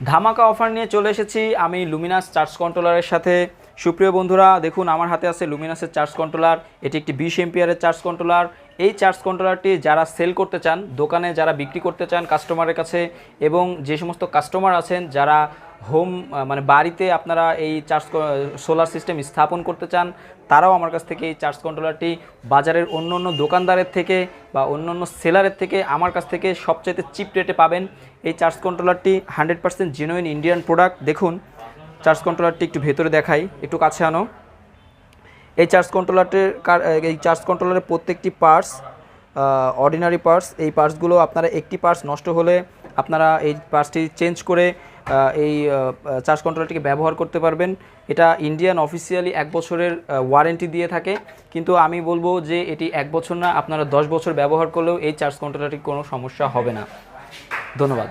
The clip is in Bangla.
ধামাকা অফার নিয়ে চলে এসেছি আমি লুমিনাস চার্জ কন্ট্রোলারের সাথে। সুপ্রিয় বন্ধুরা, দেখুন আমার হাতে আছে লুমিনাসের চার্জ কন্ট্রোলার। এটি একটি 20 এম্পিয়ারের চার্জ কন্ট্রোলার। এই চার্জ কন্ট্রোলারটি যারা সেল করতে চান, দোকানে যারা বিক্রি করতে চান কাস্টমারের কাছে, এবং যে সমস্ত কাস্টমার আছেন যারা হোম মানে বাড়িতে আপনারা এই চার্জ সোলার সিস্টেম স্থাপন করতে চান, তারাও আমার কাছ থেকে এই চার্জ কন্ট্রোলারটি বাজারের অন্য অন্য দোকানদারের থেকে বা অন্য অন্য সেলারের থেকে আমার কাছ থেকে সবচাইতে চিপ রেটে পাবেন। এই চার্জ কন্ট্রোলারটি 100% জেনুইন ইন্ডিয়ান প্রোডাক্ট। দেখুন চার্জ কন্ট্রোলারটি একটু ভেতরে দেখাই, একটু কাছে আনো। এই চার্জ কন্ট্রোলারের প্রত্যেকটি পার্টস অর্ডিনারি পার্টস। এই পার্টসগুলো আপনারা একটি পার্টস নষ্ট হলে আপনারা এই পার্টসটি চেঞ্জ করে এই চার্জ কন্ট্রোলারটিকে ব্যবহার করতে পারবেন। এটা ইন্ডিয়ান অফিসিয়ালি 1 বছরের ওয়ারেন্টি দিয়ে থাকে, কিন্তু আমি বলবো যে এটি 1 বছর না, আপনারা 10 বছর ব্যবহার করলেও এই চার্জ কন্ট্রোলারটির কোনো সমস্যা হবে না। ধন্যবাদ।